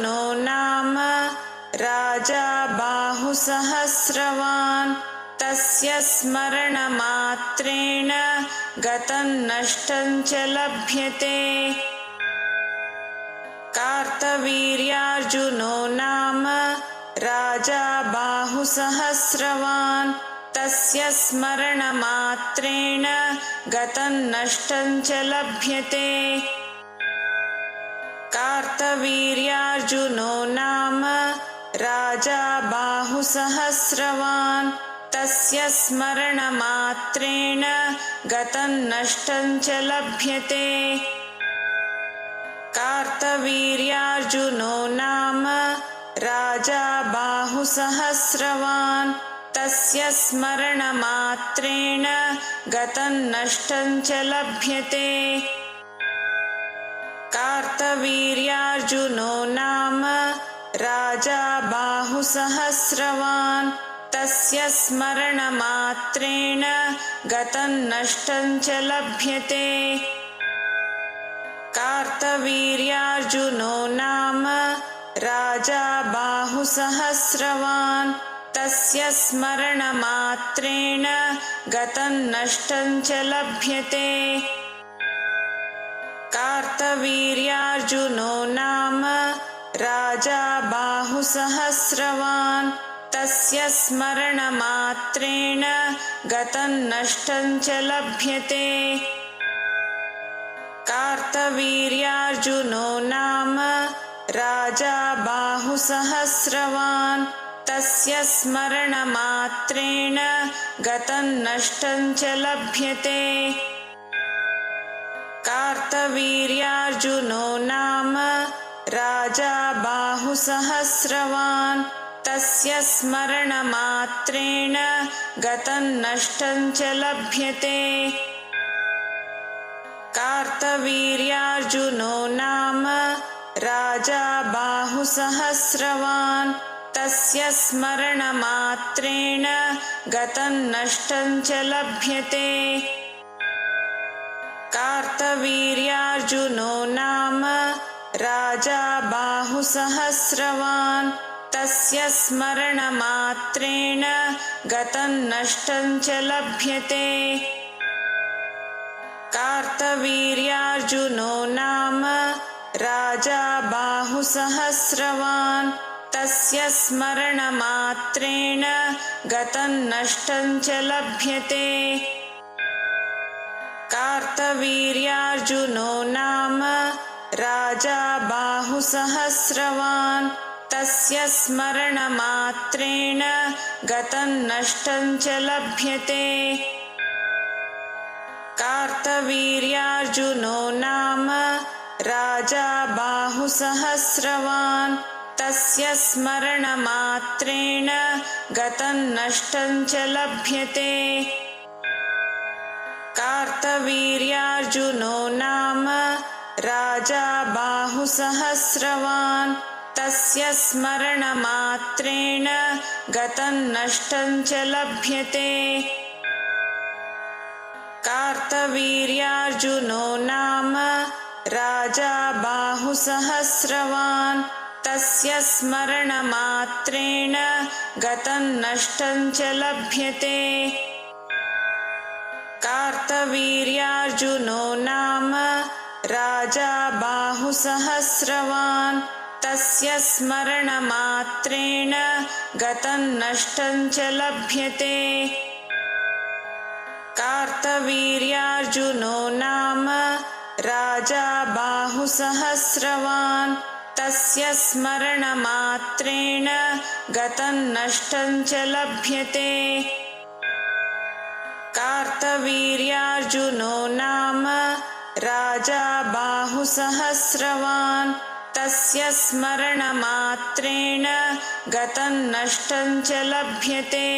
कार्तवीर्यार्जुनो नाम राजा बाहुसहस्रवान् तस्य स्मरणमात्रेण गतं नष्टं च लभ्यते। कार्तवीर्यार्जुनो नाम राजा बाहुसहस्रवान् तस्य स्मरणमात्रेण गतं नष्टं च लभ्यते। कार्तवीर्यार्जुनो नाम राजा बाहुसहस्रवान् तस्य स्मरणमात्रेण गतं नष्टं च लभ्यते। कार्तवीर्यार्जुनो नाम राजा बाहुसहस्रवान् तस्य स्मरणमात्रेण गतं नष्टं च लभ्यते। कार्तवीर्यार्जुनो नाम राजा बाहुसहस्रवान् तस्य स्मरणमात्रेण गतं नष्टं च लभ्यते। कार्तवीर्यार्जुनो नाम राजा बाहुसहस्रवान् तस्य स्मरणमात्रेण गतं नष्टं च लभ्यते। कार्तवीर्यार्जुनो नाम राजा बाहुसहस्रवान् तस्य स्मरणमात्रेण गतं नष्टं च लभ्यते। कार्तवीर्यार्जुनो नाम राजा बाहुसहस्रवान् तस्य स्मरणमात्रेण गतं नष्टं च लभ्यते। कार्तवीर्यार्जुनो नाम राजा बाहुसहस्रवान् तस्य स्मरणमात्रेण गतं नष्टं च लभ्यते। कार्तवीर्यार्जुनो नाम राजा बाहुसहस्रवान् तस्य स्मरणमात्रेण गतं नष्टं च लभ्यते। कार्तवीर्यार्जुनो नाम राजा बाहुसहस्रवान् तस्य स्मरणमात्रेण गतं नष्टं च लभ्यते। कार्तवीर्यार्जुनो नाम राजा बाहुसहस्रवान् तस्य स्मरणमात्रेण गतं नष्टं च लभ्यते। कार्तवीर्यार्जुनो नाम राजा बाहुसहस्रवान् तस्य स्मरणमात्रेण गतं नष्टं च लभ्यते। कार्तवीर्यार्जुनो नाम राजा बाहुसहस्रवान् तस्य स्मरणमात्रेण गतं नष्टं च लभ्यते। कार्तवीर्यार्जुनो नाम राजा बाहुसहस्रवान् तस्य स्मरणमात्रेण गतं नष्टं च लभ्यते। कार्तवीर्यार्जुनो नाम राजा बाहुसहस्रवान् तस्य स्मरणमात्रेण गतं नष्टं च लभ्यते। कार्तवीर्यार्जुनो नाम राजा बाहुसहस्रवान् तस्य स्मरणमात्रेण गतं नष्टं च लभ्यते। कार्तवीर्यार्जुनो नाम राजा बाहुसहस्रवान् तस्य स्मरणमात्रेण गतं नष्टं च लभ्यते। कार्तवीर्यार्जुनो नाम राजा बाहुसहस्रवान् तस्य स्मरणमात्रेण गतं नष्टं च लभ्यते।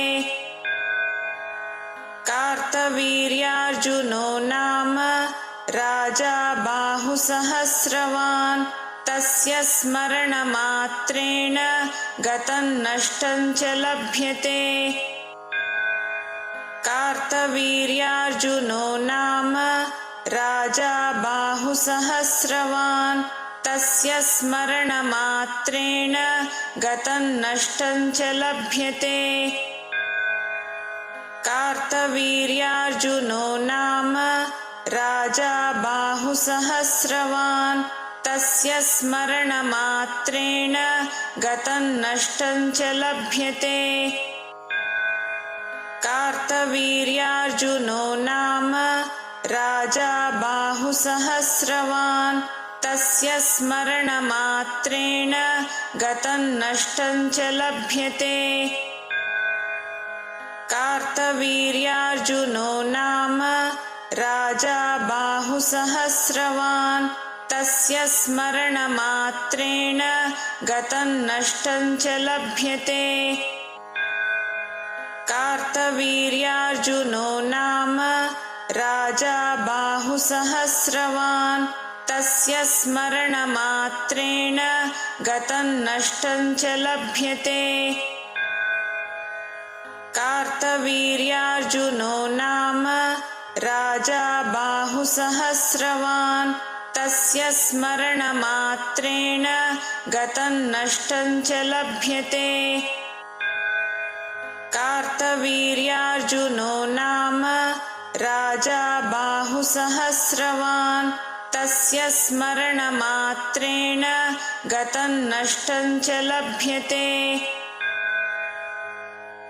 कार्तवीर्यार्जुनो नाम राजा बाहुसहस्रवान् तस्य स्मरणमात्रेण गतं नष्टं च लभ्यते। कार्तवीर्यार्जुनो नाम राजा बाहुसहस्रवान् तस्य स्मरणमात्रेण गतं नष्टं च लभ्यते। कार्तवीर्यार्जुनो नाम राजा बाहुसहस्रवान् तस्य स्मरणमात्रेण गतं नष्टं च लभ्यते। कार्तवीर्यार्जुनो नाम राजा बाहुसहस्रवान् तस्य स्मरणमात्रेण गतं नष्टं च लभ्यते। कार्तवीर्यार्जुनो नाम राजा बाहुसहस्रवान् तस्य स्मरणमात्रेण गतं नष्टं च लभ्यते। कार्तवीर्यार्जुनो नाम राजा बाहुसहस्रवान् तस्य स्मरणमात्रेण गतं नष्टं च लभ्यते। कार्तवीर्यार्जुनो नाम राजा बाहुसहस्रवान् तस्य स्मरणमात्रेण गतं नष्टं च लभ्यते। कार्तवीर्यार्जुनो नाम राजा बाहुसहस्रवान् तस्य स्मरणमात्रेण गतं नष्टं च लभ्यते।